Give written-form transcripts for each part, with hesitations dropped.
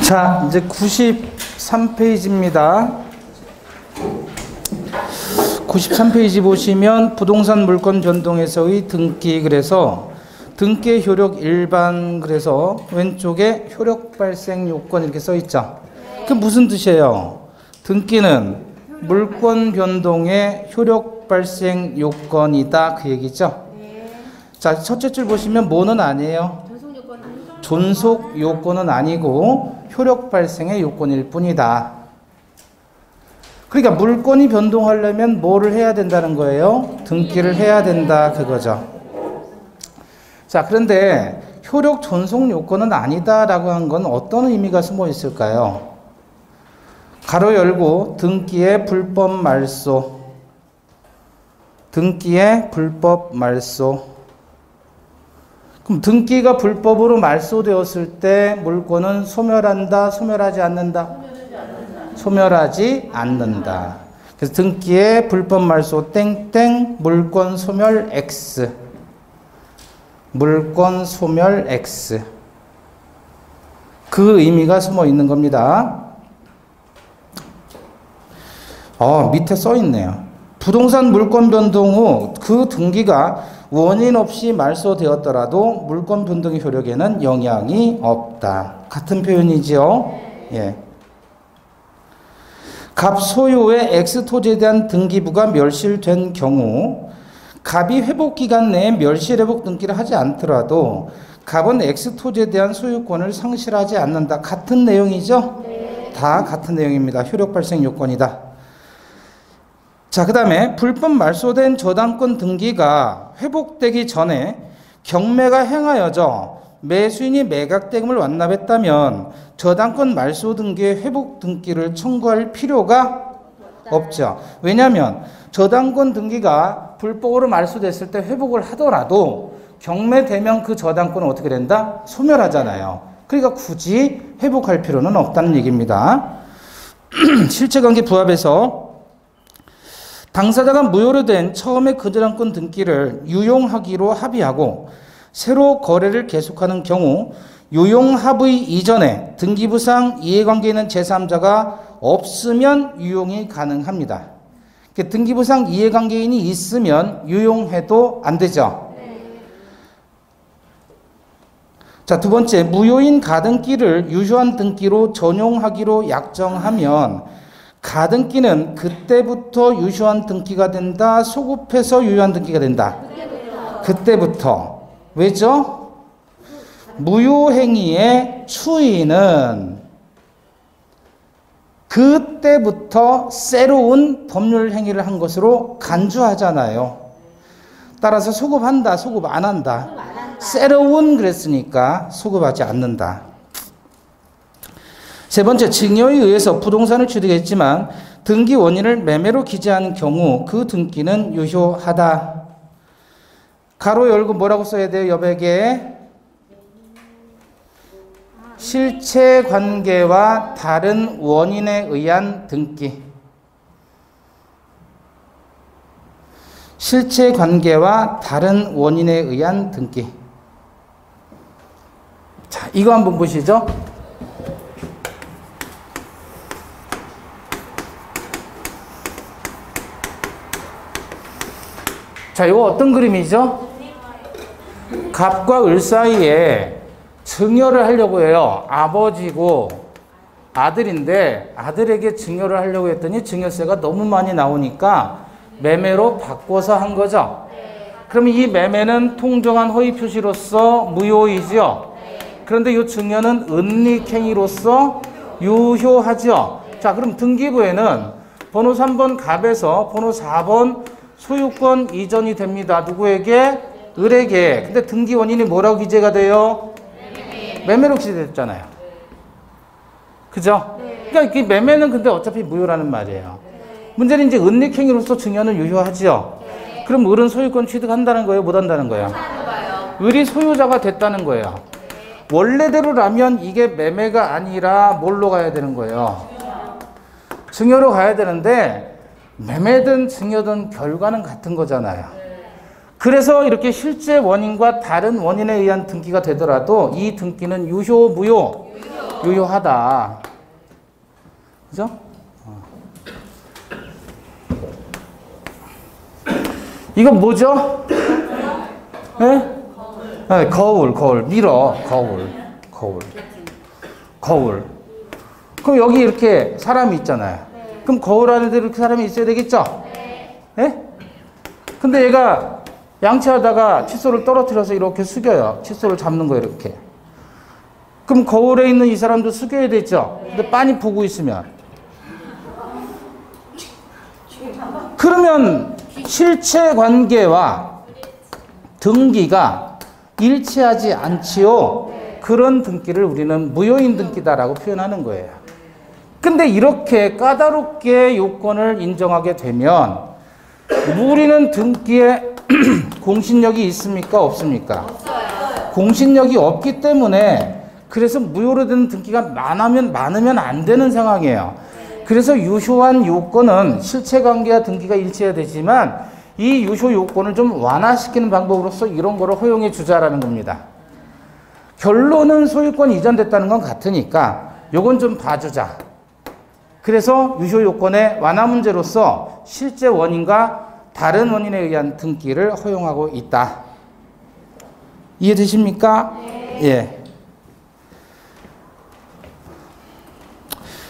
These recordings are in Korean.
자, 이제 93페이지입니다. 93페이지 보시면 부동산 물권 변동에서의 등기, 그래서 등기의 효력 일반, 그래서 왼쪽에 효력 발생 요건 이렇게 써 있죠. 그게 무슨 뜻이에요? 등기는 물권 변동의 효력 발생 요건이다, 그 얘기죠. 자, 첫째 줄 보시면 뭐는 아니에요. 존속 요건은 아니고 효력 발생의 요건일 뿐이다. 그러니까 물권이 변동하려면 뭐를 해야 된다는 거예요? 등기를 해야 된다, 그거죠. 자, 그런데 효력 존속 요건은 아니다라고 한 건 어떤 의미가 숨어 있을까요? 가로 열고 등기의 불법 말소, 등기의 불법 말소. 그럼 등기가 불법으로 말소되었을 때 물권은 소멸한다, 소멸하지 않는다? 소멸하지 않는다. 그래서 등기의 불법 말소 땡땡 물권 소멸 X, 물권 소멸 X, 그 의미가 숨어 있는 겁니다. 밑에 써 있네요. 부동산 물권 변동 후 그 등기가 원인 없이 말소되었더라도 물권 변동의 효력에는 영향이 없다. 같은 표현이죠. 예. 갑 소유의 X 토지에 대한 등기부가 멸실된 경우 갑이 회복기간 내에 멸실회복 등기를 하지 않더라도 갑은 X 토지에 대한 소유권을 상실하지 않는다. 같은 내용이죠? 네. 다 같은 내용입니다. 효력 발생 요건이다. 자, 그 다음에 불법 말소된 저당권 등기가 회복되기 전에 경매가 행하여져 매수인이 매각대금을 완납했다면 저당권 말소 등기의 회복 등기를 청구할 필요가 없죠. 왜냐하면 저당권 등기가 불법으로 말소됐을 때 회복을 하더라도 경매되면 그 저당권은 어떻게 된다? 소멸하잖아요. 그러니까 굳이 회복할 필요는 없다는 얘기입니다. 실체관계 부합에서 당사자가 무효로 된 처음의 그 저당권 등기를 유용하기로 합의하고 새로 거래를 계속하는 경우 유용합의 이전에 등기부상 이해관계 있는 제3자가 없으면 유용이 가능합니다. 등기부상 이해관계인이 있으면 유용해도 안 되죠. 자, 두 번째, 무효인 가등기를 유효한 등기로 전용하기로 약정하면 가등기는 그때부터 유효한 등기가 된다, 소급해서 유효한 등기가 된다. 그때부터. 왜죠? 무효행위의 추이는 그때부터 새로운 법률 행위를 한 것으로 간주하잖아요. 따라서 소급한다, 소급 안 한다. 새로운 그랬으니까 소급하지 않는다. 세 번째, 증여에 의해서 부동산을 취득했지만 등기 원인을 매매로 기재한 경우 그 등기는 유효하다. 가로 열고 뭐라고 써야 돼요? 여백에 실체관계와 다른 원인에 의한 등기. 실체관계와 다른 원인에 의한 등기. 자, 이거 한번 보시죠. 자, 이거 어떤 그림이죠? 갑과 을 사이에 증여를 하려고 해요. 아버지고 아들인데 아들에게 증여를 하려고 했더니 증여세가 너무 많이 나오니까 매매로 바꿔서 한 거죠. 그러면 이 매매는 통정한 허위 표시로서 무효이죠. 그런데 이 증여는 은닉행위로서 유효하죠. 자, 그럼 등기부에는 번호 3번 갑에서 번호 4번 소유권 이전이 됩니다. 누구에게? 을에게. 근데 등기 원인이 뭐라고 기재가 돼요? 매매로 기재됐잖아요. 그죠? 그러니까 이 매매는 근데 어차피 무효라는 말이에요. 문제는 이제 은닉행위로서 증여는 유효하죠. 그럼 을은 소유권 취득한다는 거예요? 못 한다는 거예요? 을이 소유자가 됐다는 거예요. 원래대로라면 이게 매매가 아니라 뭘로 가야 되는 거예요? 증여로 가야 되는데 매매든 증여든 결과는 같은 거잖아요. 그래서 이렇게 실제 원인과 다른 원인에 의한 등기가 되더라도 이 등기는 유효, 무효? 유효하다. 그죠? 이건 뭐죠? 네? 네, 거울, 미러, 거울. 그럼 여기 이렇게 사람이 있잖아요. 그럼 거울 안에도 이렇게 사람이 있어야 되겠죠? 네? 근데 얘가 양치하다가 칫솔을 떨어뜨려서 이렇게 숙여요. 칫솔을 잡는 거예요, 이렇게. 그럼 거울에 있는 이 사람도 숙여야 되죠? 근데 빤히 보고 있으면. 그러면 실체 관계와 등기가 일치하지 않지요. 그런 등기를 우리는 무효인 등기다라고 표현하는 거예요. 근데 이렇게 까다롭게 요건을 인정하게 되면 우리는 등기에 공신력이 있습니까? 없습니까? 없어요. 공신력이 없기 때문에 그래서 무효로 되는 등기가 많으면 안 되는 상황이에요. 그래서 유효한 요건은 실체관계와 등기가 일치해야 되지만 이 유효 요건을 좀 완화시키는 방법으로서 이런 거를 허용해 주자라는 겁니다. 결론은 소유권 이전됐다는 건 같으니까 요건 좀 봐주자. 그래서 유효 요건의 완화 문제로서 실제 원인과 다른 원인에 의한 등기를 허용하고 있다. 이해되십니까? 네. 예.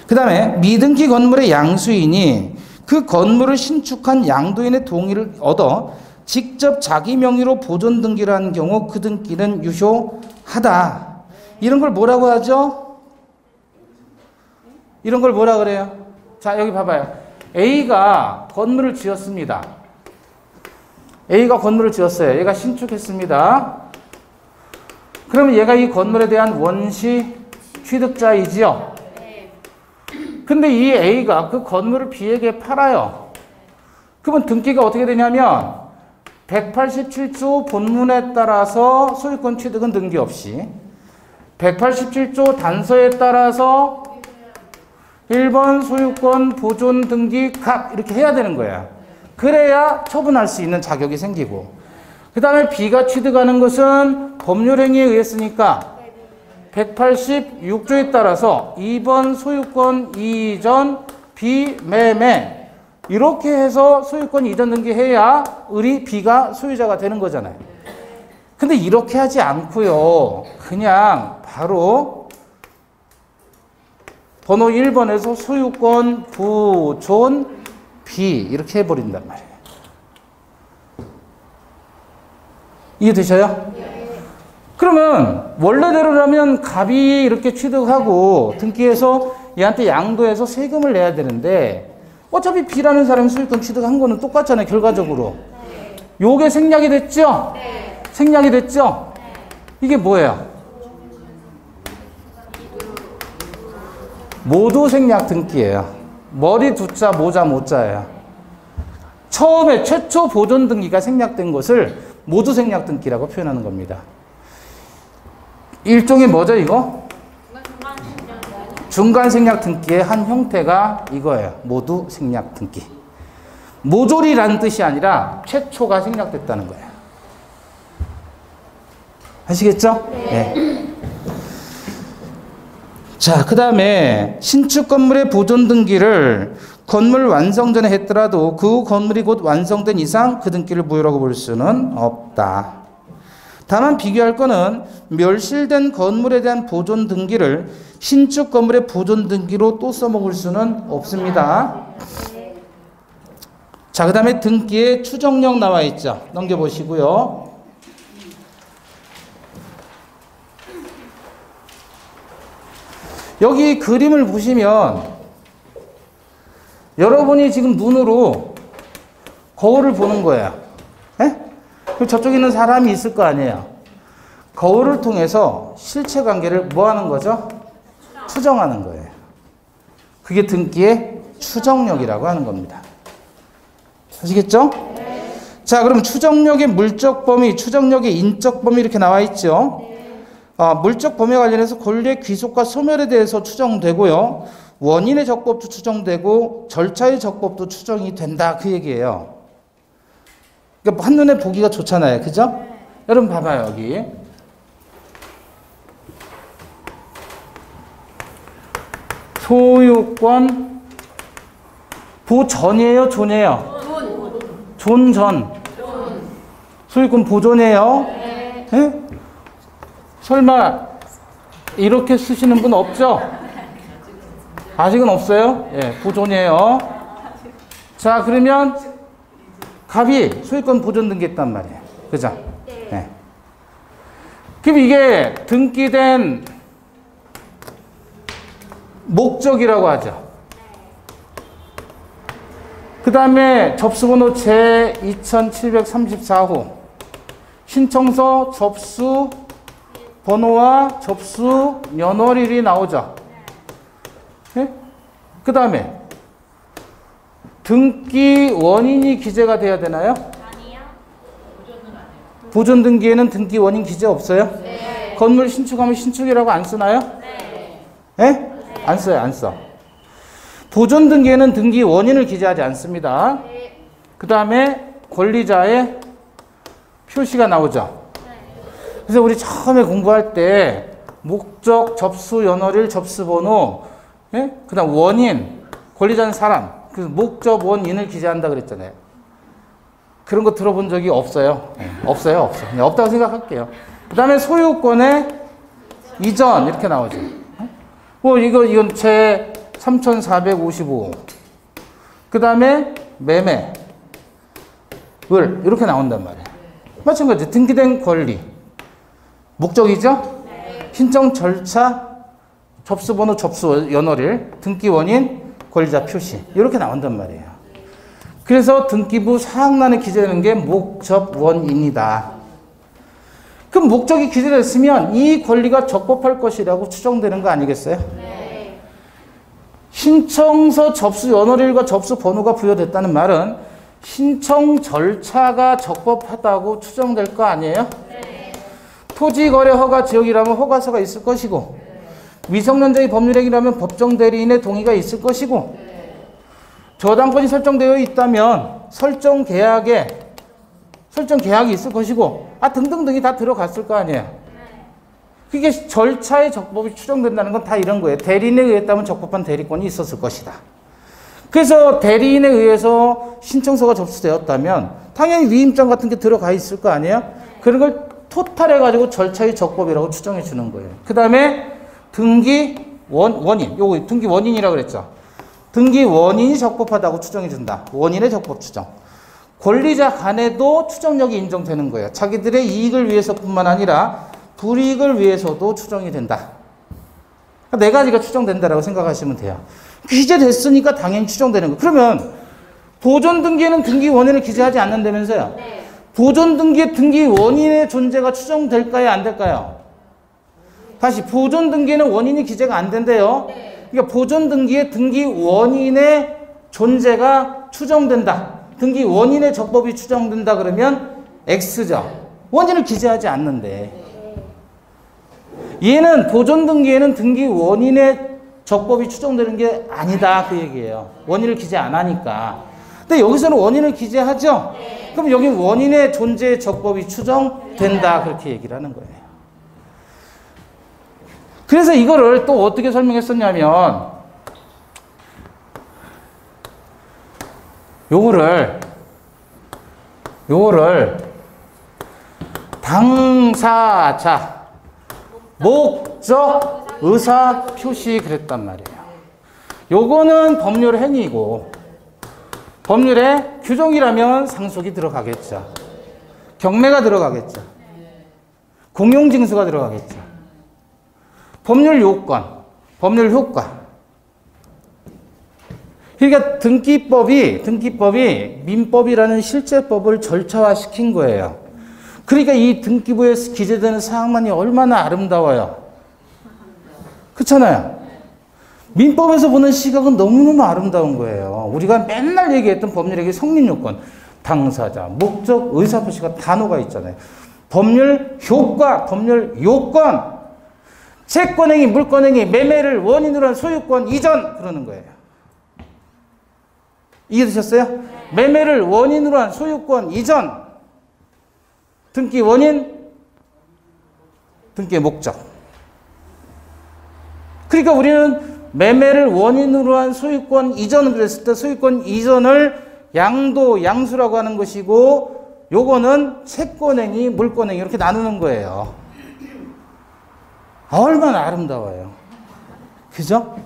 그 다음에 미등기 건물의 양수인이 그 건물을 신축한 양도인의 동의를 얻어 직접 자기 명의로 보존 등기를 하는 경우 그 등기는 유효하다. 이런 걸 뭐라고 하죠? 이런 걸 뭐라 그래요? 자, 여기 봐봐요. A가 건물을 지었습니다. A가 건물을 지었어요. 얘가 신축했습니다. 그러면 얘가 이 건물에 대한 원시 취득자이지요. 근데 이 A가 그 건물을 B에게 팔아요. 그러면 등기가 어떻게 되냐면 187조 본문에 따라서 소유권 취득은 등기 없이 187조 단서에 따라서 1번 소유권 보존 등기 갑 이렇게 해야 되는 거야. 그래야 처분할 수 있는 자격이 생기고 그 다음에 B가 취득하는 것은 법률행위에 의했으니까 186조에 따라서 2번 소유권 이전 비매매 이렇게 해서 소유권 이전 등기해야 우리 B가 소유자가 되는 거잖아요. 근데 이렇게 하지 않고요. 그냥 바로 번호 1번에서 소유권 보존 B 이렇게 해버린단 말이에요. 이해되셔요? 그러면 원래대로라면 갑이 이렇게 취득하고 등기해서 얘한테 양도해서 세금을 내야 되는데 어차피 B라는 사람이 소유권 취득한 거는 똑같잖아요. 결과적으로. 요게 생략이 됐죠? 생략이 됐죠? 이게 뭐예요? 모두 생략 등기예요. 머리 두자 모자 모자예요. 처음에 최초 보존 등기가 생략된 것을 모두 생략 등기라고 표현하는 겁니다. 일종의 뭐죠 이거? 중간 생략 등기의 한 형태가 이거예요. 모두 생략 등기. 모조리라는 뜻이 아니라 최초가 생략됐다는 거예요. 아시겠죠? 네. 자, 그 다음에 신축 건물의 보존 등기를 건물 완성 전에 했더라도 그 건물이 곧 완성된 이상 그 등기를 무효라고 볼 수는 없다. 다만 비교할 거는 멸실된 건물에 대한 보존 등기를 신축 건물의 보존 등기로 또 써먹을 수는 없습니다. 자, 그 다음에 등기의 추정력 나와 있죠. 넘겨보시고요. 여기 그림을 보시면 여러분이 지금 눈으로 거울을 보는 거예요. 예? 그럼 저쪽에 있는 사람이 있을 거 아니에요. 거울을 통해서 실체 관계를 뭐 하는 거죠? 추정하는 거예요. 그게 등기의 추정력이라고 하는 겁니다. 아시겠죠? 네. 자, 그럼 추정력의 물적 범위, 추정력의 인적 범위 이렇게 나와 있죠. 물적 범위에 관련해서 권리의 귀속과 소멸에 대해서 추정되고요. 원인의 적법도 추정되고 절차의 적법도 추정이 된다 그 얘기예요. 그러니까 한눈에 보기가 좋잖아요. 그죠? 여러분 봐봐요. 여기. 소유권 보전이에요, 존이에요? 존전. 소유권 보존이에요? 네? 설마 이렇게 쓰시는 분 없죠? 아직은 없어요? 예, 보존이에요. 자, 그러면 갑이 소유권 보존 등기했단 말이에요. 그죠? 네. 그럼 이게 등기된 목적이라고 하죠. 그 다음에 접수번호 제2734호 신청서 접수 번호와 접수 연월일이 나오죠. 네? 그 다음에 등기 원인이 기재가 돼야 되나요? 아니요. 보존 등기에는 등기 원인 기재 없어요? 네. 건물 신축하면 신축이라고 안 쓰나요? 네. 네? 안 써요, 안 써. 보존 등기에는 등기 원인을 기재하지 않습니다. 네. 그 다음에 권리자의 표시가 나오죠. 그래서 우리 처음에 공부할 때 목적, 접수 연월일, 접수 번호, 예? 그 다음 원인, 권리자는 사람, 그래서 목적, 원인을 기재한다 그랬잖아요. 그런 거 들어본 적이 없어요. 네, 없어요. 그냥 없다고 생각할게요. 그 다음에 소유권의 이전, 이렇게 나오죠. 이건 제 3455. 그 다음에 매매, 을, 이렇게 나온단 말이에요. 마찬가지, 등기된 권리. 목적이죠? 네. 신청 절차, 접수번호, 접수 연월일, 등기 원인, 권리자 표시. 이렇게 나온단 말이에요. 그래서 등기부 사항란에 기재되는 게 목적 원인이다. 그럼 목적이 기재됐으면 이 권리가 적법할 것이라고 추정되는 거 아니겠어요? 네. 신청서 접수 연월일과 접수 번호가 부여됐다는 말은 신청 절차가 적법하다고 추정될 거 아니에요? 네. 토지거래 허가 지역이라면 허가서가 있을 것이고 미성년자의 법률행위라면 법정 대리인의 동의가 있을 것이고 저당권이 설정되어 있다면 설정 계약이 있을 것이고 등등등이 다 들어갔을 거 아니에요. 그게 절차의 적법이 추정된다는 건 다 이런 거예요. 대리인에 의했다면 적법한 대리권이 있었을 것이다. 그래서 대리인에 의해서 신청서가 접수되었다면 당연히 위임장 같은 게 들어가 있을 거 아니에요. 그런 걸 토탈해가지고 절차의 적법이라고 추정해 주는 거예요. 그 다음에 등기 원인, 요거 등기 원인이라고 그랬죠. 등기 원인이 적법하다고 추정해 준다. 원인의 적법 추정. 권리자 간에도 추정력이 인정되는 거예요. 자기들의 이익을 위해서뿐만 아니라 불이익을 위해서도 추정이 된다. 그러니까 네 가지가 추정된다라고 생각하시면 돼요. 기재됐으니까 당연히 추정되는 거예요. 그러면 보존 등기에는 등기 원인을 기재하지 않는다면서요? 네. 보존 등기에 등기 원인의 존재가 추정될까요? 안 될까요? 다시 보존 등기에는 원인이 기재가 안 된대요. 네. 그러니까 보존 등기에 등기 원인의 존재가 추정된다. 등기 원인의 적법이 추정된다 그러면 X죠. 원인을 기재하지 않는데. 얘는 보존 등기에는 등기 원인의 적법이 추정되는 게 아니다 그 얘기예요. 원인을 기재 안 하니까. 근데 여기서는 원인을 기재하죠. 그럼 여기 원인의 존재의 적법이 추정된다 그렇게 얘기를 하는 거예요. 그래서 이거를 또 어떻게 설명했었냐면 요거를 당사자 목적 의사 표시 그랬단 말이에요. 요거는 법률 행위고 법률에 규정이라면 상속이 들어가겠죠. 경매가 들어가겠죠. 공용징수가 들어가겠죠. 법률 요건, 법률 효과. 그러니까 등기법이 민법이라는 실제법을 절차화시킨 거예요. 그러니까 이 등기부에 기재되는 사항만이 얼마나 아름다워요. 그렇잖아요. 민법에서 보는 시각은 너무너무 아름다운 거예요. 우리가 맨날 얘기했던 법률행위 성립요건, 당사자, 목적, 의사표시가 단어가 있잖아요. 법률 효과, 법률 요건, 채권행위, 물권행위, 매매를 원인으로 한 소유권 이전 그러는 거예요. 이해되셨어요? 매매를 원인으로 한 소유권 이전, 등기 원인, 등기의 목적. 그러니까 우리는 매매를 원인으로 한 소유권 이전을 그랬을 때 소유권 이전을 양수라고 하는 것이고 요거는 채권행위, 물권행위 이렇게 나누는 거예요. 얼마나 아름다워요. 그죠?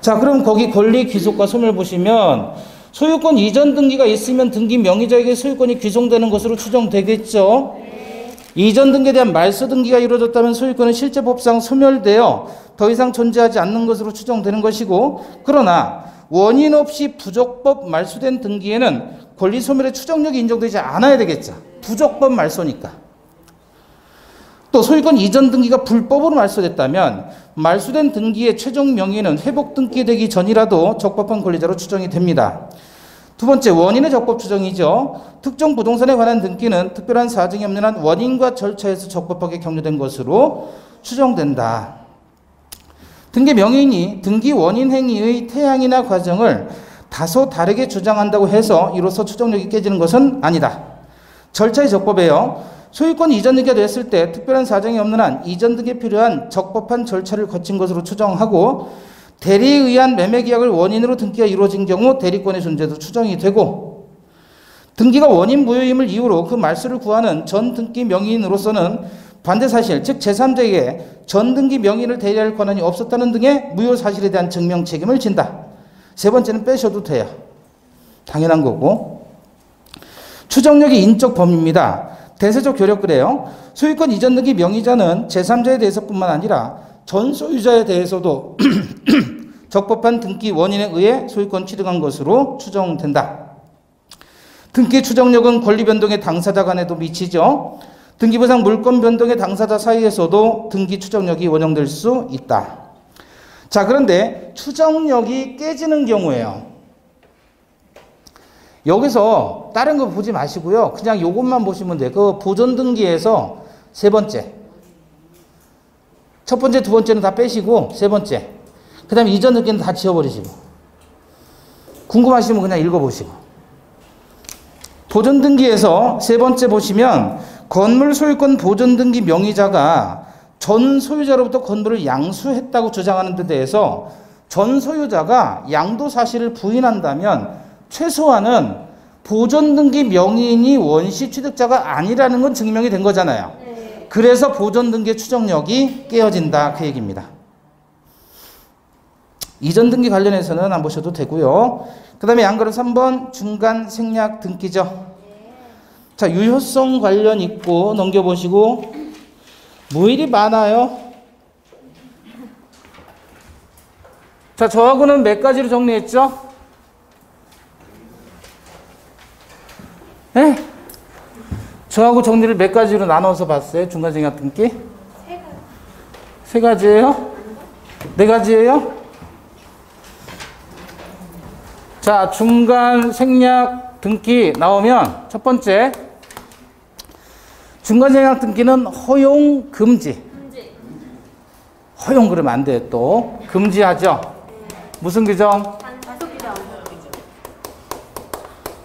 자, 그럼 거기 권리 귀속과 소멸 보시면 소유권 이전 등기가 있으면 등기 명의자에게 소유권이 귀속되는 것으로 추정되겠죠. 이전 등기에 대한 말소 등기가 이루어졌다면 소유권은 실제 법상 소멸되어 더 이상 존재하지 않는 것으로 추정되는 것이고, 그러나 원인 없이 부적법 말소된 등기에는 권리 소멸의 추정력이 인정되지 않아야 되겠죠. 부적법 말소니까. 또 소유권 이전 등기가 불법으로 말소됐다면 말소된 등기의 최종 명의는 회복 등기되기 전이라도 적법한 권리자로 추정이 됩니다. 두 번째, 원인의 적법 추정이죠. 특정 부동산에 관한 등기는 특별한 사정이 없는 한 원인과 절차에서 적법하게 격려된 것으로 추정된다. 등기 명의인이 등기 원인 행위의 태양이나 과정을 다소 다르게 주장한다고 해서 이로써 추정력이 깨지는 것은 아니다. 절차의 적법에요. 소유권 이전 등기가 됐을 때 특별한 사정이 없는 한 이전 등기에 필요한 적법한 절차를 거친 것으로 추정하고, 대리에 의한 매매 계약을 원인으로 등기가 이루어진 경우 대리권의 존재도 추정이 되고, 등기가 원인 무효임을 이유로 그 말소를 구하는 전 등기 명의인으로서는 반대 사실, 즉 제3자에게 전 등기 명의인을 대리할 권한이 없었다는 등의 무효 사실에 대한 증명 책임을 진다. 세 번째는 빼셔도 돼요. 당연한 거고. 추정력이 인적 범위입니다. 대세적 교력 그래요. 소유권 이전 등기 명의자는 제3자에 대해서뿐만 아니라 전 소유자에 대해서도 적법한 등기 원인에 의해 소유권 취득한 것으로 추정된다. 등기 추정력은 권리 변동의 당사자 간에도 미치죠. 등기부상 물권 변동의 당사자 사이에서도 등기 추정력이 원용될 수 있다. 자, 그런데 추정력이 깨지는 경우에요. 여기서 다른 거 보지 마시고요. 그냥 요것만 보시면 돼요. 그 보존 등기에서 세 번째. 첫 번째, 두 번째는 다 빼시고 세 번째. 그 다음에 이전 등기는 다 지워버리시고. 궁금하시면 그냥 읽어보시고. 보존 등기에서 세 번째 보시면 건물 소유권 보존 등기 명의자가 전 소유자로부터 건물을 양수했다고 주장하는 데 대해서 전 소유자가 양도 사실을 부인한다면 최소한은 보존 등기 명의인이 원시 취득자가 아니라는 건 증명이 된 거잖아요. 그래서 보존 등기의 추정력이 깨어진다, 그 얘기입니다. 이전 등기 관련해서는 안 보셔도 되고요. 그 다음에 양가로 3번 중간 생략 등기죠. 자, 유효성 관련 있고 넘겨보시고. 무일이 많아요. 자, 저하고는 몇 가지로 정리했죠? 네? 저하고 정리를 몇 가지로 나눠서 봤어요? 중간 생략 등기? 세 가지예요? 네 가지예요? 자, 중간 생략 등기 나오면 첫 번째, 중간 생략 등기는 허용 금지. 허용 그러면 안 돼요. 또 금지하죠. 무슨 규정?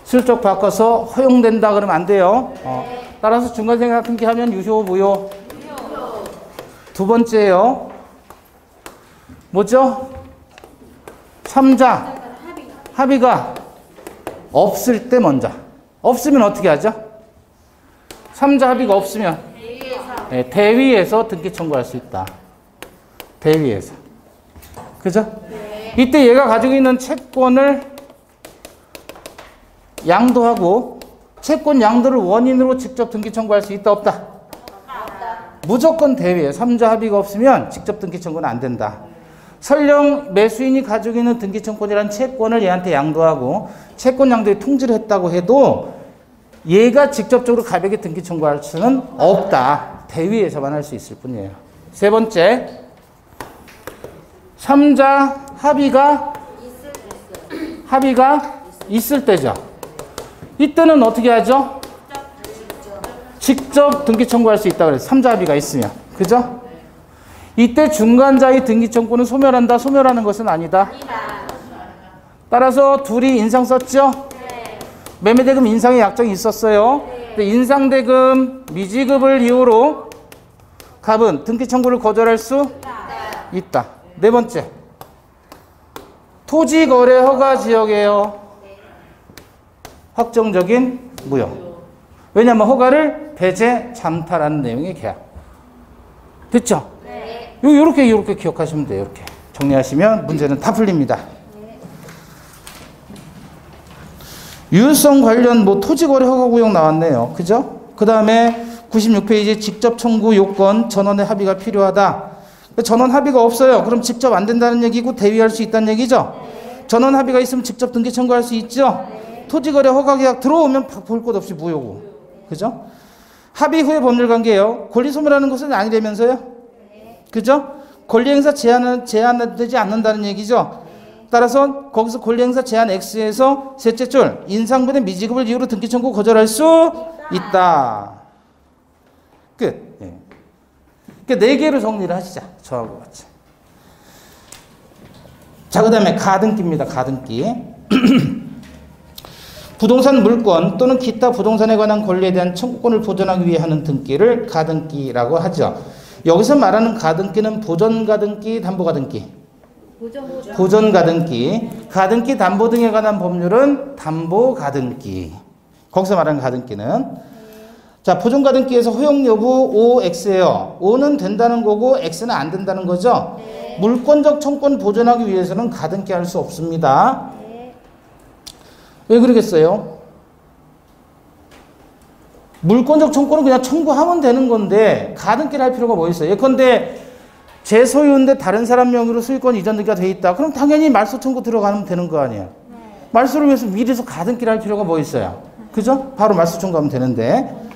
슬쩍 바꿔서 허용된다 그러면 안 돼요. 따라서 중간 생략 등기 하면 유효, 무효? 두 번째요. 뭐죠? 3자 합의가 없을 때 먼저. 없으면 어떻게 하죠? 3자 합의가 없으면 네, 대위에서 등기 청구할 수 있다. 대위에서. 그죠? 네. 이때 얘가 가지고 있는 채권을 양도하고 채권 양도를 원인으로 직접 등기 청구할 수 있다, 없다? 무조건 대위에 3자 합의가 없으면 직접 등기 청구는 안 된다. 설령 매수인이 가지고 있는 등기 청구권이라는 채권을 얘한테 양도하고 채권 양도에 통지를 했다고 해도 얘가 직접적으로 가볍게 등기 청구할 수는 없다. 대위에서만 할 수 있을 뿐이에요. 세 번째, 3자 합의가 있을 때죠. 이때는 어떻게 하죠? 직접 등기 청구할 수 있다고 그래서 3자 합의가 있으면. 그죠? 이때 중간자의 등기 청구는 소멸한다, 소멸하는 것은 아니다. 따라서 둘이 인상 썼죠? 네. 매매대금 인상의 약정이 있었어요. 네. 근데 인상대금 미지급을 이유로 갑은 등기 청구를 거절할 수 있다. 네 번째. 토지 거래 허가 지역이에요. 확정적인 무효. 왜냐하면 허가를 배제, 잠탈하는 내용의 계약. 됐죠? 네. 요렇게 기억하시면 돼요. 이렇게 정리하시면 문제는 다 풀립니다. 네. 유효성 관련 뭐 토지거래 허가 구역 나왔네요. 그죠? 그 다음에 96페이지 직접 청구 요건 전원의 합의가 필요하다. 전원 합의가 없어요. 그럼 직접 안 된다는 얘기고 대위할 수 있다는 얘기죠? 네. 전원 합의가 있으면 직접 등기 청구할 수 있죠? 네. 토지거래 허가 계약 들어오면 볼 것 없이 무효고. 그죠? 합의 후의 법률관계예요. 권리소멸하는 것은 아니라면서요? 그죠? 권리행사 제한되지 않는다는 얘기죠? 따라서 거기서 권리행사 제한 X에서 셋째 줄 인상분의 미지급을 이유로 등기 청구 거절할 수 있다. 끝. 예. 그러니까 4개로 정리를 하시자. 저하고 같이. 자, 그 다음에 가등기입니다. 가등기. 부동산 물권 또는 기타 부동산에 관한 권리에 대한 청구권을 보존하기 위해 하는 등기를 가등기라고 하죠. 여기서 말하는 가등기는 보존가등기, 담보가등기. 보존가등기. 가등기, 담보 등에 관한 법률은 담보가등기. 거기서 말하는 가등기는. 자, 보존가등기에서 허용 여부 OX예요. O는 된다는 거고 X는 안 된다는 거죠. 네. 물권적 청구권 보존하기 위해서는 가등기 할 수 없습니다. 왜 그러겠어요? 물권적 청구는 그냥 청구하면 되는 건데 가등기를 할 필요가 뭐 있어요? 예컨대 제 소유인데 다른 사람 명의로 소유권 이전 등기가 돼 있다. 그럼 당연히 말소 청구 들어가면 되는 거 아니에요? 네. 말소를 위해서 미리서 가등기를 할 필요가 뭐 있어요? 그죠? 바로 말소 청구하면 되는데.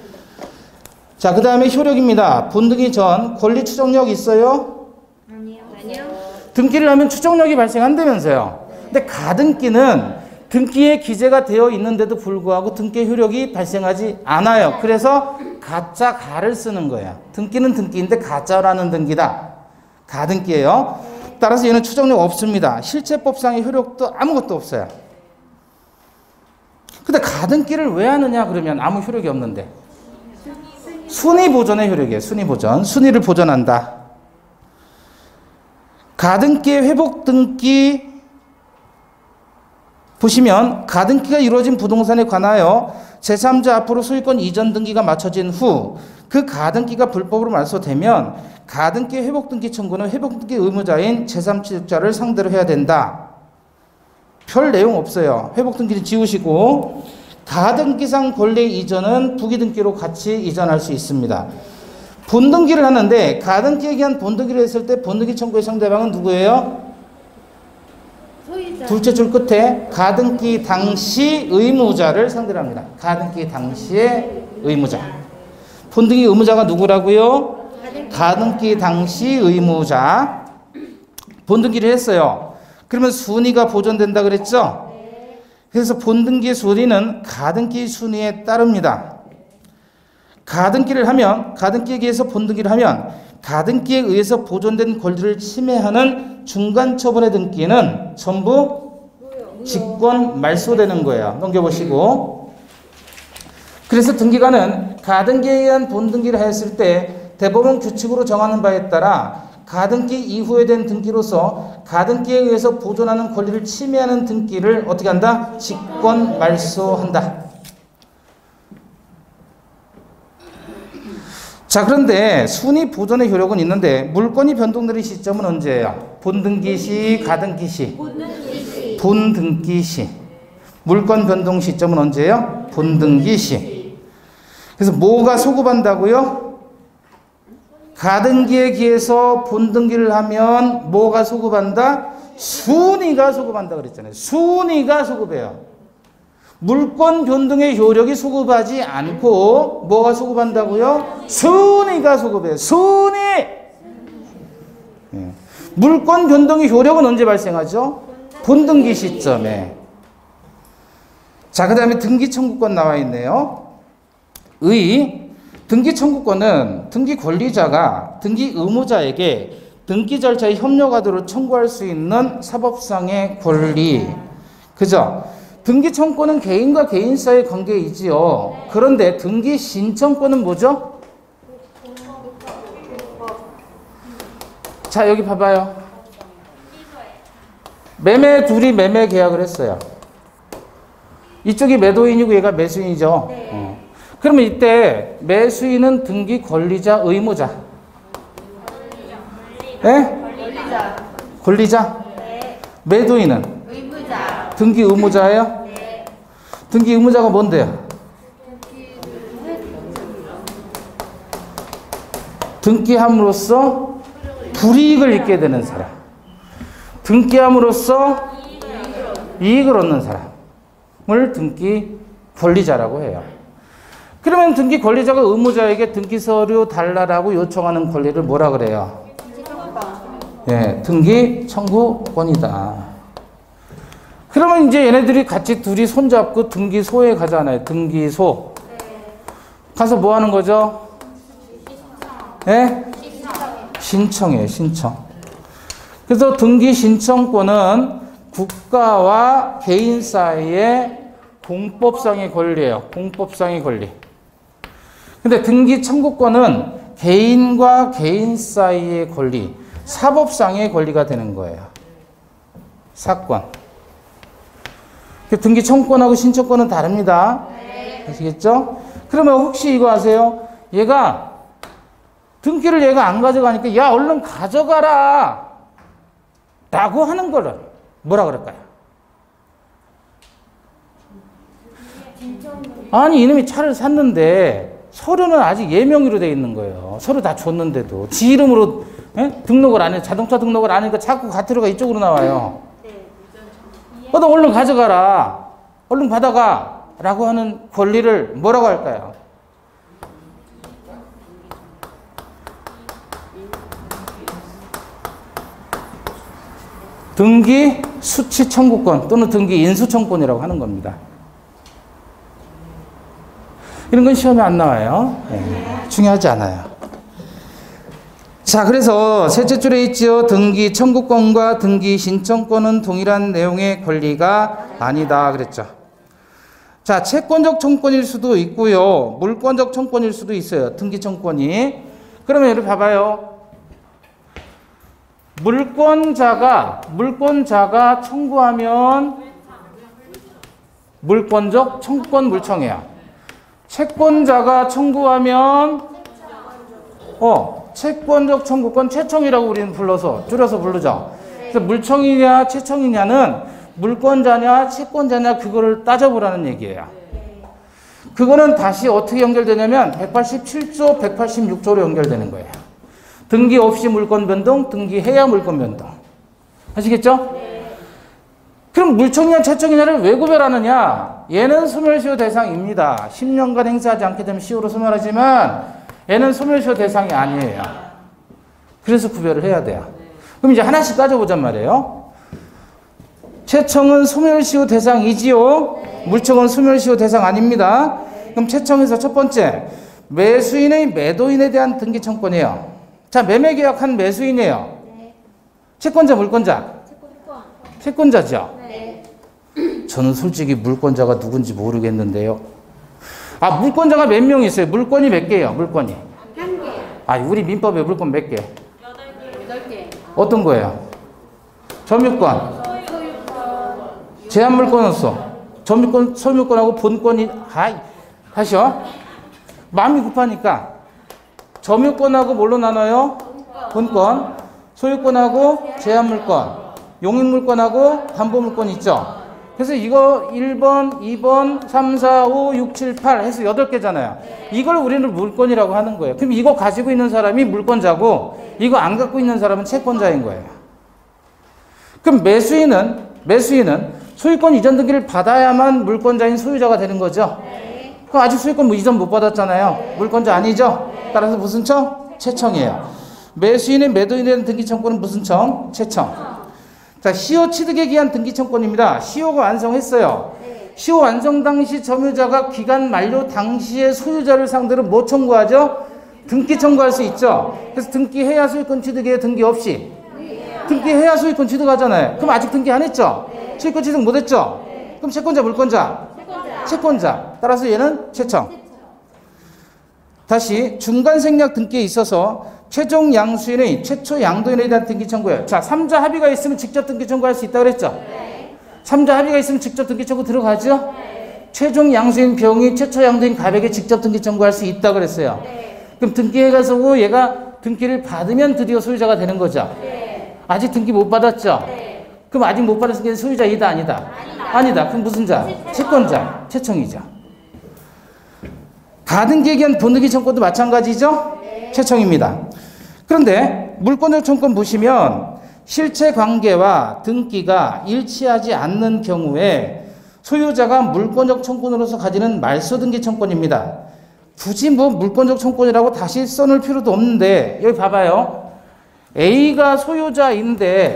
자, 그 다음에 효력입니다. 본등기 전 권리 추정력 있어요? 아니요. 등기를 하면 추정력이 발생한다면서요. 근데 가등기는 등기에 기재가 되어 있는데도 불구하고 등기 효력이 발생하지 않아요. 그래서 가짜 가를 쓰는 거예요. 등기는 등기인데 가짜라는 등기다. 가등기예요. 따라서 얘는 추정력 없습니다. 실체법상의 효력도 아무것도 없어요. 근데 가등기를 왜 하느냐 그러면 아무 효력이 없는데. 순위 보존의 효력이에요. 순위 보존. 순위를 보존한다. 가등기의 회복 등기 보시면 가등기가 이루어진 부동산에 관하여 제3자 앞으로 소유권 이전 등기가 마쳐진 후 그 가등기가 불법으로 말소되면 가등기 회복등기 청구는 회복등기 의무자인 제3취득자를 상대로 해야 된다. 별 내용 없어요. 회복등기는 지우시고 가등기상 권리 이전은 부기등기로 같이 이전할 수 있습니다. 본등기를 하는데 가등기에 기한 본등기를 했을 때 본등기 청구의 상대방은 누구예요? 둘째 줄 끝에 가등기 당시 의무자를 상대로 합니다. 가등기 당시의 의무자. 본등기 의무자가 누구라고요? 가등기 당시 의무자. 본등기를 했어요. 그러면 순위가 보존된다 그랬죠? 그래서 본등기 순위는 가등기 순위에 따릅니다. 가등기를 하면, 가등기에 의해서 본등기를 하면 가등기에 의해서 보존된 권리를 침해하는 중간 처분의 등기는 전부 직권 말소되는 거예요. 넘겨보시고. 그래서 등기관은 가등기에 의한 본등기를 했을 때 대법원 규칙으로 정하는 바에 따라 가등기 이후에 된 등기로서 가등기에 의해서 보존하는 권리를 침해하는 등기를 어떻게 한다? 직권 말소한다. 자, 그런데 순위 보존의 효력은 있는데 물권이 변동되는 시점은 언제예요? 본등기 시, 가등기 시. 본등기 시. 물권 변동 시점은 언제예요? 본등기 시. 그래서 뭐가 소급한다고요? 가등기에 기해서 본등기를 하면 뭐가 소급한다? 순위가 소급한다 그랬잖아요. 순위가 소급해요. 물권 변동의 효력이 소급하지 않고 뭐가 소급한다고요? 순위가 소급해요. 순위! 물권 변동의 효력은 언제 발생하죠? 본등기 시점에. 자, 그 다음에 등기 청구권 나와 있네요. 등기 청구권은 등기 권리자가 등기 의무자에게 등기 절차에 협력하도록 청구할 수 있는 사법상의 권리. 그죠? 등기 청구권은 개인과 개인 사이의 관계이지요. 그런데 등기 신청권은 뭐죠? 자, 여기 봐봐요. 매매 둘이 매매 계약을 했어요. 이쪽이 매도인이고 얘가 매수인이죠. 그러면 이때 매수인은 등기 권리자, 의무자? 네? 권리자? 네. 매도인은? 의무자. 등기 의무자예요? 네. 등기 의무자가 뭔데요? 등기함으로써 불이익을 입게 되는 사람. 등기함으로써 이익을 얻는 사람을 등기 권리자라고 해요. 그러면 등기 권리자가 의무자에게 등기 서류 달라라고 요청하는 권리를 뭐라 그래요? 예, 등기 청구권이다. 그러면 이제 얘네들이 같이 둘이 손잡고 등기소에 가잖아요. 등기소. 가서 뭐 하는 거죠? 예? 신청이에요, 신청. 그래서 등기 신청권은 국가와 개인 사이의 공법상의 권리예요. 공법상의 권리. 근데 등기 청구권은 개인과 개인 사이의 권리, 사법상의 권리가 되는 거예요. 사건. 등기 청구권하고 신청권은 다릅니다. 아시겠죠? 그러면 혹시 이거 아세요? 얘가 등기를 얘가 안 가져가니까 야 얼른 가져가라 라고 하는 거를 뭐라 그럴까요? 아니 이놈이 차를 샀는데 서류는 아직 예명의로 돼 있는 거예요. 서류 다 줬는데도 지 이름으로 등록을 안 해. 자동차 등록을 안 하니까 자꾸 과태료가 이쪽으로 나와요. 너 얼른 가져가라. 얼른 받아가 라고 하는 권리를 뭐라고 할까요? 등기 수취 청구권 또는 등기 인수 청구권이라고 하는 겁니다. 이런 건 시험에 안 나와요. 네, 중요하지 않아요. 자, 그래서 셋째 줄에 있죠. 등기 청구권과 등기 신청권은 동일한 내용의 권리가 아니다 그랬죠. 자, 채권적 청구권일 수도 있고요. 물권적 청구권일 수도 있어요. 등기 청구권이. 그러면 여기 봐봐요. 물권자가 청구하면 물권적 청구권 물청이야. 채권자가 청구하면 채권적 청구권 채청이라고 우리는 불러서 줄여서 부르죠. 그래서 물청이냐 채청이냐는 물권자냐 채권자냐 그거를 따져보라는 얘기예요. 그거는 다시 어떻게 연결되냐면 187조 186조로 연결되는 거예요. 등기 없이 물권 변동, 등기해야 물권 변동. 아시겠죠? 그럼 물청이냐 채청이냐를 왜 구별하느냐? 얘는 소멸시효 대상입니다. 10년간 행사하지 않게 되면 시효로 소멸하지만 얘는 소멸시효 대상이 아니에요. 그래서 구별을 해야 돼요. 그럼 이제 하나씩 따져보잔 말이에요. 채청은 소멸시효 대상이지요. 물청은 소멸시효 대상 아닙니다. 그럼 채청에서 첫 번째, 매수인의 매도인에 대한 등기 청구권이에요. 자, 매매 계약한 매수인이에요. 채권자, 물권자? 채권자죠. 저는 솔직히 물권자가 누군지 모르겠는데요. 아, 물권자가 몇 명 있어요? 물권이 몇 개예요? 물권이? 한 개. 아, 우리 민법에 물권 몇 개? 8개. 어떤 거예요? 점유권. 제한 물권 없어. 점유권, 소유권하고 본권이, 다시요. 마음이 급하니까. 점유권하고 뭘로 나눠요? 본권. 소유권하고 제한 물권. 용익 물권하고 담보 물권 있죠? 그래서 이거 1번, 2번, 3, 4, 5, 6, 7, 8 해서 8개잖아요. 이걸 우리는 물권이라고 하는 거예요. 그럼 이거 가지고 있는 사람이 물권자고 이거 안 갖고 있는 사람은 채권자인 거예요. 그럼 매수인은 소유권 이전 등기를 받아야만 물권자인 소유자가 되는 거죠. 그럼 아직 소유권 이전 못 받았잖아요. 물권자 아니죠? 따라서 무슨 청? 채청이에요. 매수인의 매도인에 대한 등기 청구는 무슨 청? 채청. 자, 시효 취득에 기한 등기 청구권입니다. 시효가 완성했어요. 시효 완성 당시 점유자가 기간 만료 당시에 소유자를 상대로 뭐 청구하죠? 등기 청구할 수 있죠. 그래서 등기해야 소유권 취득이에요? 등기 없이? 등기해야 소유권 취득하잖아요. 그럼 아직 등기 안 했죠? 소유권 취득 못 했죠? 그럼 채권자, 물권자? 채권자. 따라서 얘는 채청. 다시 중간 생략 등기에 있어서 최종 양수인의 최초 양도인에 대한 등기 청구예요. 자, 3자 합의가 있으면 직접 등기 청구할 수 있다고 그랬죠? 네. 3자 합의가 있으면 직접 등기 청구 들어가죠? 네. 최종 양수인 병이 최초 양도인 갑에게 직접 등기 청구할 수 있다고 그랬어요. 네. 그럼 등기해가지고 얘가 등기를 받으면 드디어 소유자가 되는 거죠? 네. 아직 등기 못 받았죠? 네. 그럼 아직 못 받았으니까 게 소유자이다 아니다? 아니다. 그럼 무슨 자? 채권자. 채청이자. 가등기에 의한 본등기 청구도 마찬가지죠? 네. 채청입니다. 그런데 물권적 청구권 보시면 실체 관계와 등기가 일치하지 않는 경우에 소유자가 물권적 청구권으로서 가지는 말소등기 청구권입니다. 굳이 뭐 물권적 청구권이라고 다시 써놓을 필요도 없는데 여기 봐봐요. A가 소유자인데요.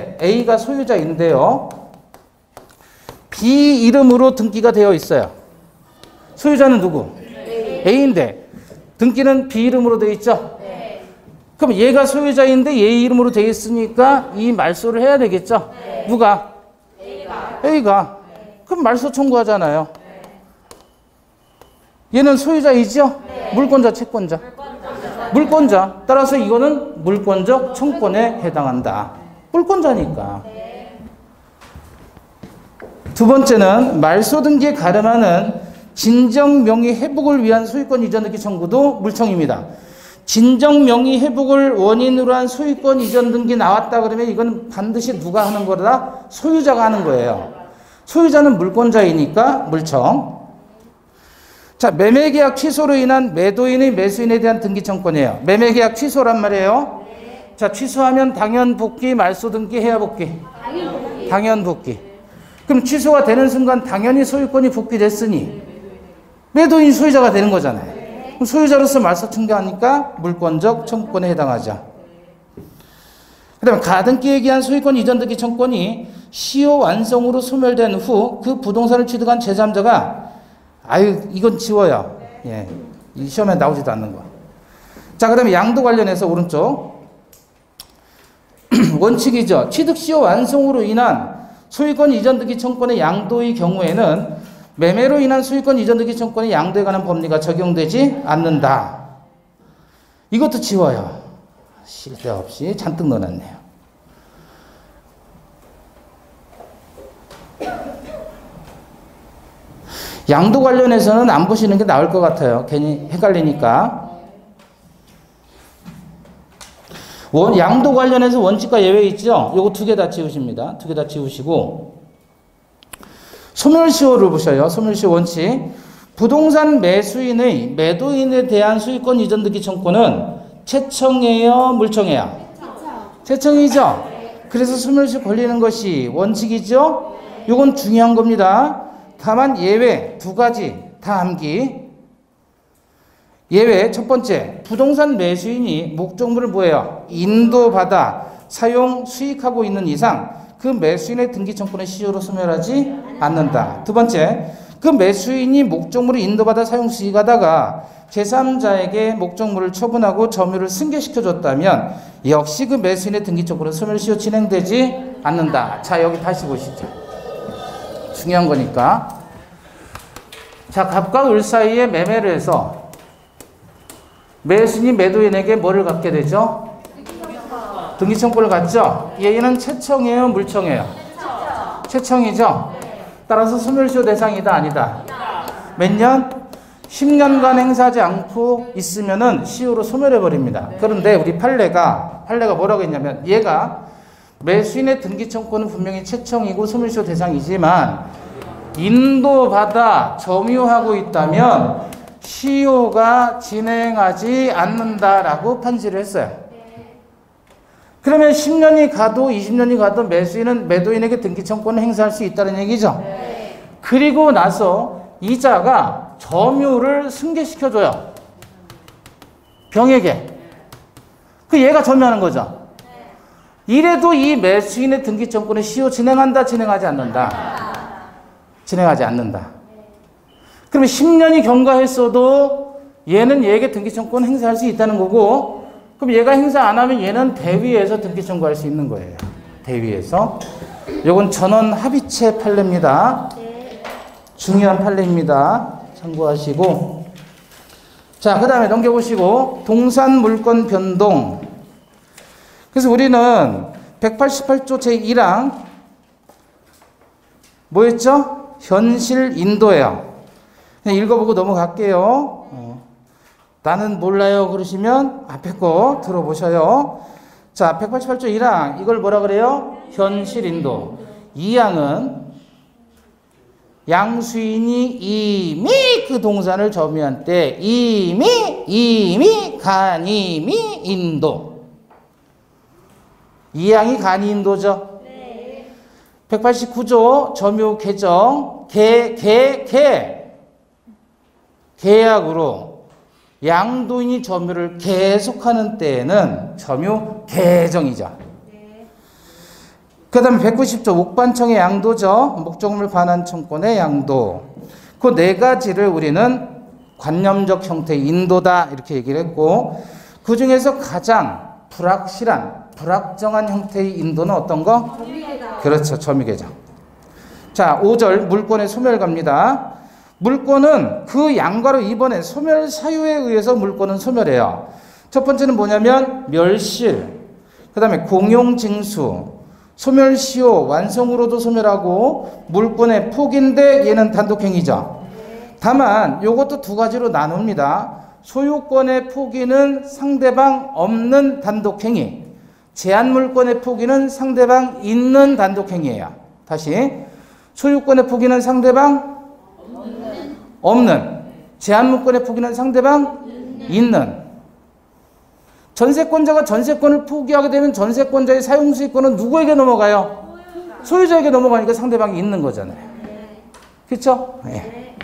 B 이름으로 등기가 되어 있어요. 소유자는 누구? A인데 등기는 B 이름으로 되어 있죠? 네. 그럼 얘가 소유자인데 얘 이름으로 되어 있으니까 이 말소를 해야 되겠죠? 네. 누가? A가. 네. 그럼 말소 청구하잖아요. 얘는 소유자이죠? 네. 물권자, 채권자? 물권자. 따라서 이거는 물권적 청구권에 해당한다. 물권자니까. 네. 두 번째는 말소 등기에 가름하는 진정 명의 회복을 위한 소유권 이전 등기 청구도 물청입니다. 진정 명의 회복을 원인으로 한 소유권 이전 등기 나왔다 그러면 이건 반드시 누가 하는 거다? 소유자가 하는 거예요. 소유자는 물권자이니까 물청. 자, 매매계약 취소로 인한 매도인의 매수인에 대한 등기 청구권이에요. 매매계약 취소란 말이에요. 자, 취소하면 당연 복귀, 말소 등기, 해야 복귀? 당연 복귀. 그럼 취소가 되는 순간 당연히 소유권이 복귀됐으니 매도인이 소유자가 되는 거잖아요. 그럼 소유자로서 말소 청구하니까 물권적 청구권에 해당하죠. 그 다음에 가등기에 기한 소유권 이전 등기 청구권이 시효 완성으로 소멸된 후 그 부동산을 취득한 제3자가 이건 지워요. 예. 이 시험에 나오지도 않는 거. 자, 그 다음에 양도 관련해서 오른쪽. 원칙이죠. 취득 시효 완성으로 인한 소유권 이전 등기 청구권의 양도의 경우에는 매매로 인한 소유권 이전 등기 청구권의 양도에 관한 법리가 적용되지 않는다. 이것도 지워요. 쓸데없이 잔뜩 넣어놨네요. 양도 관련해서는 안 보시는 게 나을 것 같아요. 괜히 헷갈리니까. 양도 관련해서 원칙과 예외 있죠? 요거 두 개 다 지우십니다. 두 개 다 지우시고. 소멸시효를 보셔요. 소멸시효 원칙. 부동산 매수인의 매도인에 대한 소유권 이전 등기 청구는 채청이에요? 물청이에요? 채청이죠? 그래서 소멸시효 걸리는 것이 원칙이죠? 요건 중요한 겁니다. 다만 예외 두 가지 다 암기. 예외 첫 번째, 부동산 매수인이 목적물을 뭐예요? 인도받아 사용 수익하고 있는 이상 그 매수인의 등기 청구는 시효로 소멸하지 않는다. 두 번째, 그 매수인이 목적물을 인도받아 사용 수익하다가 제3자에게 목적물을 처분하고 점유를 승계시켜줬다면 역시 그 매수인의 등기 청구는 소멸시효 진행되지 않는다. 자, 여기 다시 보시죠. 중요한 거니까. 자, 갑과 을 사이에 매매를 해서 매수인이 매도인에게 뭐를 갖게 되죠? 등기 청구를 갖죠? 얘는 채청이에요? 물청이에요? 채청이죠? 따라서 소멸시효 대상이다? 아니다? 몇 년? 10년간 행사하지 않고 있으면은 시효로 소멸해버립니다. 그런데 우리 판례가 뭐라고 했냐면 얘가 매수인의 등기 청구는 분명히 채청이고 소멸시효 대상이지만 인도받아 점유하고 있다면 시효가 진행하지 않는다라고 판시를 했어요. 그러면 10년이 가도 20년이 가도 매수인은 매도인에게 등기 청구권을 행사할 수 있다는 얘기죠. 그리고 나서 이자가 점유를 승계시켜줘요. 병에게. 그 얘가 점유하는 거죠. 이래도 이 매수인의 등기 청구는 시효 진행한다, 진행하지 않는다? 진행하지 않는다. 그러면 10년이 경과했어도 얘는 얘에게 등기 청구권 행사할 수 있다는 거고, 그럼 얘가 행사 안 하면 얘는 대위에서 등기 청구할 수 있는 거예요. 대위에서. 요건 전원 합의체 판례입니다. 중요한 판례입니다. 참고하시고. 자, 그 다음에 넘겨보시고 동산 물권 변동 그래서 우리는 188조 제1항 뭐였죠? 현실 인도예요. 그냥 읽어보고 넘어갈게요. 나는 몰라요 그러시면 앞에 거 들어보셔요. 자, 188조 1항 이걸 뭐라 그래요? 현실 인도. 2항은 양수인이 이미 그 동산을 점유한 때 이미 간이미 인도. 2항이 간이 인도죠. 189조 점유 개정 계약으로 양도인이 점유를 계속하는 때에는 점유 개정이죠. 그 다음에 190조 옥반청의 양도죠. 목적물 반환 청권의 양도. 그 네 가지를 우리는 관념적 형태의 인도다 이렇게 얘기를 했고, 그 중에서 가장 불확실한 불확정한 형태의 인도는 어떤 거? 점유계정. 그렇죠. 점유계정. 자, 5절 물권의 소멸 갑니다. 물권은 그 양과로 이번에 소멸 사유에 의해서 물권은 소멸해요. 첫 번째는 뭐냐면 멸실, 그 다음에 공용징수, 소멸시효, 완성으로도 소멸하고 물권의 포기인데 얘는 단독행위죠. 다만 이것도 두 가지로 나눕니다. 소유권의 포기는 상대방 없는 단독행위, 제한물권의 포기는 상대방 있는 단독행위예요. 다시 소유권의 포기는 상대방 없는, 제한물권의 포기는 상대방 있는. 전세권자가 전세권을 포기하게 되면 전세권자의 사용수익권은 누구에게 넘어가요? 소유자에게 넘어가니까 상대방이 있는 거잖아요. 그렇죠? 네.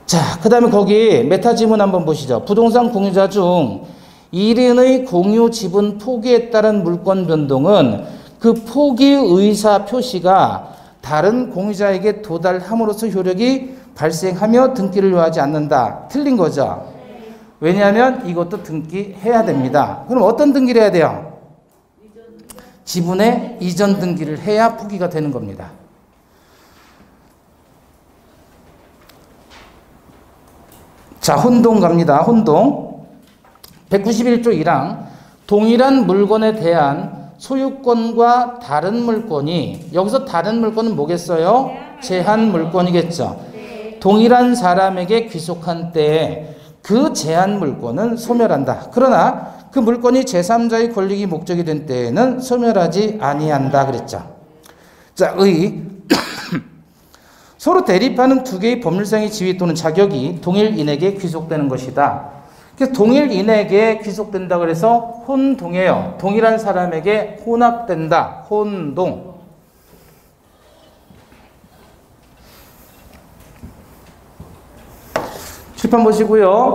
자, 그 다음에 거기 메타지문 한번 보시죠. 부동산 공유자 중 1인의 공유 지분 포기에 따른 물권 변동은 그 포기 의사 표시가 다른 공유자에게 도달함으로써 효력이 발생하며 등기를 요하지 않는다. 틀린 거죠. 왜냐하면 이것도 등기해야 됩니다. 그럼 어떤 등기를 해야 돼요? 지분의 이전 등기를 해야 포기가 되는 겁니다. 자, 혼동 갑니다. 혼동. 191조 1항 동일한 물건에 대한 소유권과 다른 물건이, 여기서 다른 물건은 뭐겠어요? 제한 물건이겠죠. 동일한 사람에게 귀속한 때에 그 제한 물건은 소멸한다. 그러나 그 물건이 제3자의 권리기 목적이 된 때에는 소멸하지 아니한다 그랬죠. 자, 서로 대립하는 두 개의 법률상의 지위 또는 자격이 동일인에게 귀속되는 것이다. 그래서 동일인에게 귀속된다 그래서 혼동해요. 동일한 사람에게 혼합된다. 혼동. 칠판 보시고요.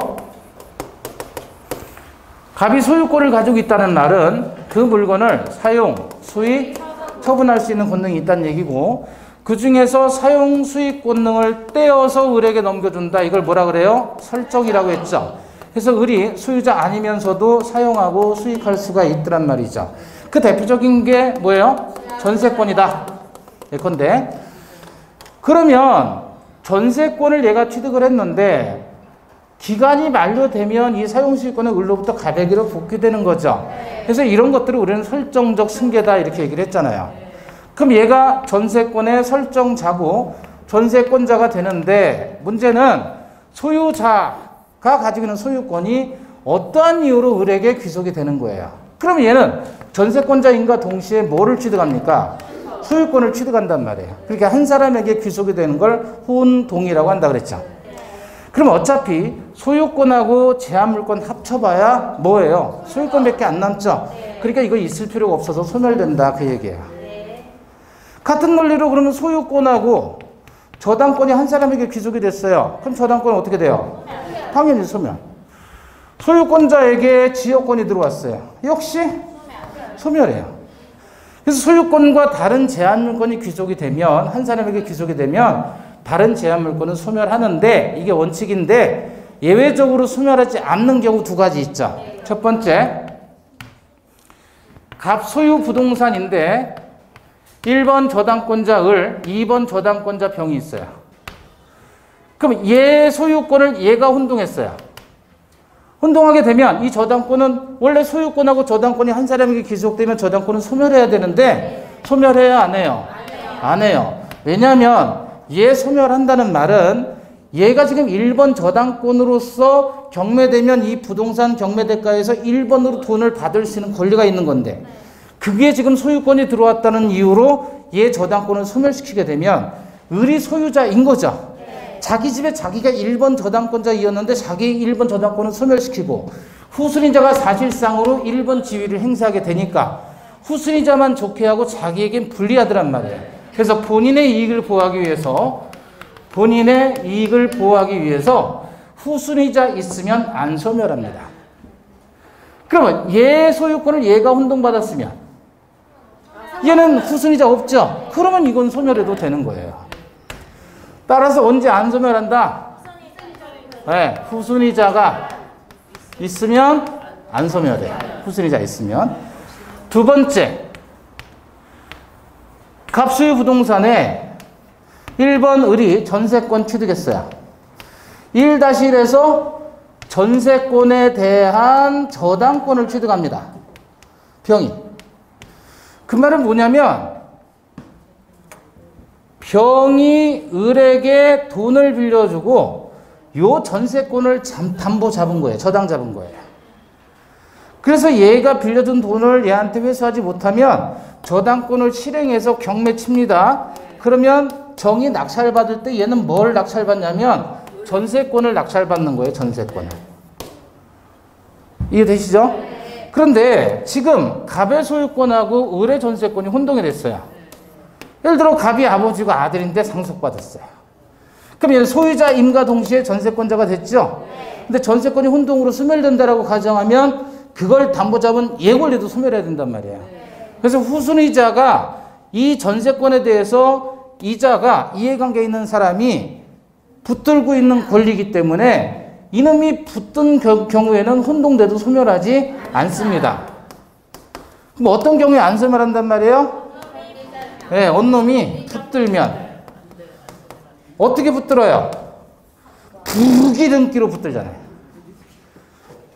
갑이 소유권을 가지고 있다는 말은 그 물건을 사용, 수익, 처분할 수 있는 권능이 있다는 얘기고, 그 중에서 사용, 수익 권능을 떼어서 을에게 넘겨준다. 이걸 뭐라 그래요? 설정이라고 했죠. 그래서 을이 소유자 아니면서도 사용하고 수익할 수가 있더란 말이죠. 그 대표적인 게 뭐예요? 전세권이다. 예컨대. 그러면 전세권을 얘가 취득을 했는데 기간이 만료되면 이 사용수익권은 을로부터 가배기로 복귀되는 거죠. 그래서 이런 것들을 우리는 설정적 승계다 이렇게 얘기를 했잖아요. 그럼 얘가 전세권의 설정자고 전세권자가 되는데, 문제는 소유자가 가지고 있는 소유권이 어떠한 이유로 을에게 귀속이 되는 거예요. 그럼 얘는 전세권자인과 동시에 뭐를 취득합니까? 소유권을 취득한단 말이에요. 그러니까 한 사람에게 귀속이 되는 걸 혼동이라고 한다 그랬죠. 그럼 어차피 소유권하고 제한물권 합쳐봐야 뭐예요? 소유권밖에 안 남죠. 그러니까 이거 있을 필요가 없어서 소멸된다 그 얘기예요. 같은 논리로 그러면 소유권하고 저당권이 한 사람에게 귀속이 됐어요. 그럼 저당권은 어떻게 돼요? 당연히 소멸. 소유권자에게 지역권이 들어왔어요. 역시 소멸해요. 그래서 소유권과 다른 제한물권이 귀속이 되면, 한 사람에게 귀속이 되면 다른 제한물권은 소멸하는데, 이게 원칙인데 예외적으로 소멸하지 않는 경우 두 가지 있죠. 첫 번째, 갑소유 부동산인데 1번 저당권자 을, 2번 저당권자 병이 있어요. 그럼 얘 소유권을 얘가 혼동했어요. 혼동하게 되면 이 저당권은 원래 소유권하고 저당권이 한 사람에게 귀속되면 저당권은 소멸해야 되는데 소멸해야 안 해요? 안 해요. 왜냐하면 얘 소멸한다는 말은 얘가 지금 1번 저당권으로서 경매되면 이 부동산 경매대가에서 1번으로 돈을 받을 수 있는 권리가 있는 건데 그게 지금 소유권이 들어왔다는 이유로 얘 저당권을 소멸시키게 되면 을이 소유자인 거죠. 자기 집에 자기가 1번 저당권자이었는데 자기 1번 저당권을 소멸시키고 후순위자가 사실상으로 1번 지위를 행사하게 되니까 후순위자만 좋게 하고 자기에겐 불리하더란 말이에요. 그래서 본인의 이익을 보호하기 위해서 후순위자 있으면 안 소멸합니다. 그러면 얘 소유권을 얘가 혼동받았으면 얘는 후순위자 없죠? 그러면 이건 소멸해도 되는 거예요. 따라서 언제 안 소멸한다? 네, 후순위자가 있으면 안 소멸해요. 후순위자 있으면. 두 번째, 갑소유 부동산에 1번 을이 전세권 취득했어요. 1-1에서 전세권에 대한 저당권을 취득합니다. 병이. 그 말은 뭐냐면 병이 을에게 돈을 빌려주고 요 전세권을 담보 잡은 거예요. 저당 잡은 거예요. 그래서 얘가 빌려준 돈을 얘한테 회수하지 못하면 저당권을 실행해서 경매 칩니다. 그러면 정이 낙찰받을 때 얘는 뭘 낙찰받냐면 전세권을 낙찰받는 거예요. 전세권을. 이해되시죠? 그런데 지금 갑의 소유권하고 을의 전세권이 혼동이 됐어요. 예를 들어 갑이 아버지고 아들인데 상속받았어요. 그럼 얘는 소유자임과 동시에 전세권자가 됐죠? 근데 전세권이 혼동으로 소멸된다라고 가정하면 그걸 담보 잡은 얘 권리도 소멸해야 된단 말이에요. 그래서 후순위자가 이 전세권에 대해서 이자가 이해관계 있는 사람이 붙들고 있는 권리이기 때문에 이놈이 붙든 경우에는 혼동돼도 소멸하지 않습니다. 그럼 어떤 경우에 안 소멸한단 말이에요? 네, 언놈이 붙들면 어떻게 붙들어요? 부기등기로 붙들잖아요.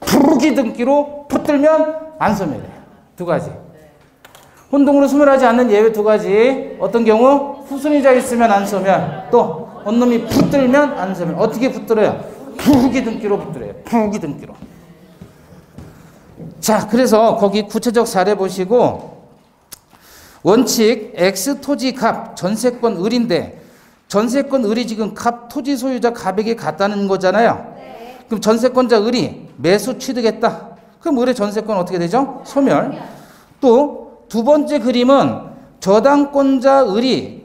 부기등기로 붙들면 안 소멸해요. 두 가지. 혼동으로 소멸하지 않는 예외 두 가지. 어떤 경우? 후순위자 있으면 안 소멸. 또 언놈이 붙들면 안 소멸. 어떻게 붙들어요? 부기등기로 붙들어요. 부기등기로. 자, 그래서 거기 구체적 사례 보시고 원칙 X 토지 갑 전세권 을인데 전세권 을이 지금 갑 토지 소유자 갑에게 갔다는 거잖아요. 그럼 전세권자 을이 매수 취득했다. 그럼 을의 전세권 어떻게 되죠? 소멸. 또 두 번째 그림은 저당권자 을이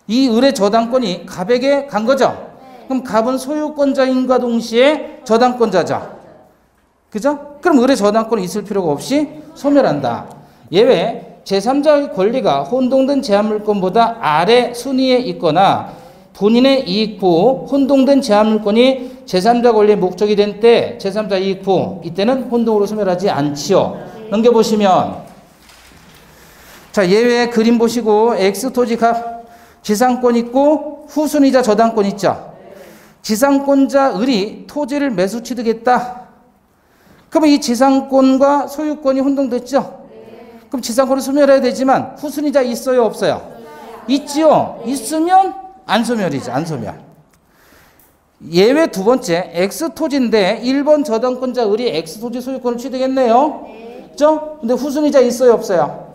이 을의 저당권이 갑에게 간 거죠. 그럼 갑은 소유권자인과 동시에 저당권자죠. 그죠? 그럼 을의 저당권이 있을 필요가 없이 소멸한다. 예외 제3자의 권리가 혼동된 제한물권보다 아래 순위에 있거나 본인의 이익 보호, 혼동된 제한물권이 제3자 권리의 목적이 된 때 제3자 이익 보호, 이때는 혼동으로 소멸하지 않지요. 넘겨보시면 자, 예외 그림 보시고 X 토지 갑 지상권 있고 후순위자 저당권 있죠. 지상권자 을이 토지를 매수 취득했다. 그러면 이 지상권과 소유권이 혼동됐죠. 그럼 지상권을 소멸해야 되지만 후순위자 있어요, 없어요? 있지요. 있으면 안 소멸이죠. 안 소멸. 예외 두 번째 X 토지인데 1번 저당권자 을이 X 토지 소유권을 취득했네요. 그렇죠? 근데 후순위자 있어요, 없어요?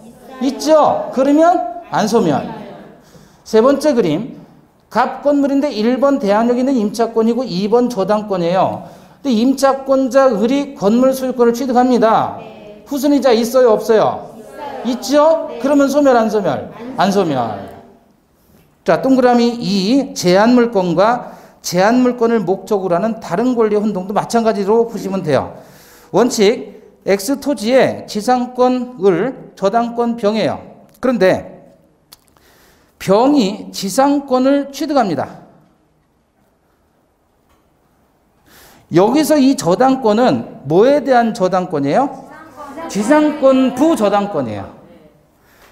있죠. 그러면 안 소멸. 세 번째 그림 갑 건물인데 1번 대항력에 있는 임차권이고 2번 저당권이에요. 근데 임차권자 을이 건물 소유권을 취득합니다. 후순위자 있어요, 없어요? 있죠? 그러면 소멸, 안 소멸? 안 소멸. 자, 동그라미 2, 제한물권과 제한물권을 목적으로 하는 다른 권리 혼동도 마찬가지로 보시면 돼요. 원칙, X 토지에 지상권 을, 저당권 병이에요. 그런데 병이 지상권을 취득합니다. 여기서 이 저당권은 뭐에 대한 저당권이에요? 지상권 부저당권이에요.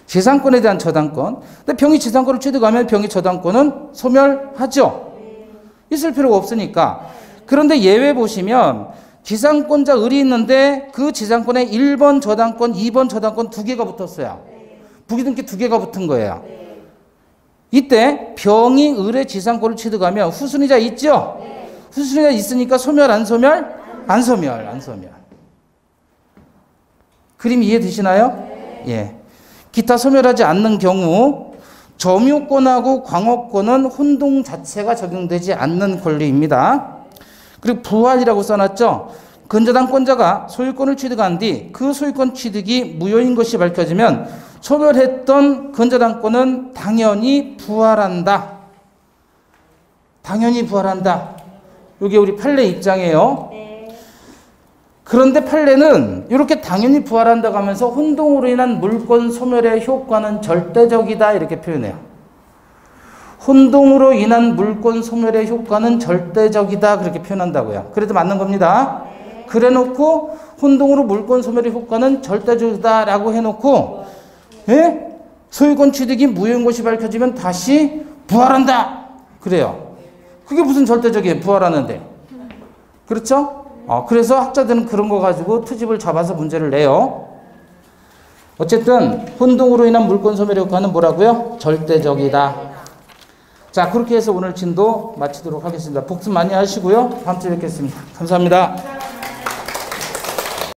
지상권에 대한 저당권. 근데 병이 지상권을 취득하면 병이 저당권은 소멸하죠. 있을 필요가 없으니까. 그런데 예외 보시면 지상권자 을이 있는데 그 지상권에 1번 저당권, 2번 저당권 두 개가 붙었어요. 부기등기 두 개가 붙은 거예요. 이때 병이 을의 지상권을 취득하면 후순위자 있죠? 후순위자 있으니까 소멸, 안 소멸? 안 소멸, 안 소멸. 그림 이해되시나요? 예. 기타 소멸하지 않는 경우 점유권하고 광업권은 혼동 자체가 적용되지 않는 권리입니다. 그리고 부활이라고 써놨죠. 근저당권자가 소유권을 취득한 뒤 그 소유권 취득이 무효인 것이 밝혀지면 소멸했던 근저당권은 당연히 부활한다. 당연히 부활한다. 이게 우리 판례 입장이에요. 그런데 판례는 이렇게 당연히 부활한다고 하면서 혼동으로 인한 물권 소멸의 효과는 절대적이다 이렇게 표현해요. 혼동으로 인한 물권 소멸의 효과는 절대적이다 그렇게 표현한다고요. 그래도 맞는 겁니다. 그래놓고 혼동으로 물권 소멸의 효과는 절대적이다라고 해놓고 소유권 취득이 무효인 것이 밝혀지면 다시 부활한다 그래요. 그게 무슨 절대적이에요. 부활하는데. 그렇죠? 그래서 학자들은 그런 거 가지고 트집을 잡아서 문제를 내요. 어쨌든 혼동으로 인한 물권 소멸 효과는 뭐라고요? 절대적이다. 자, 그렇게 해서 오늘 진도 마치도록 하겠습니다. 복습 많이 하시고요. 다음 주에 뵙겠습니다. 감사합니다.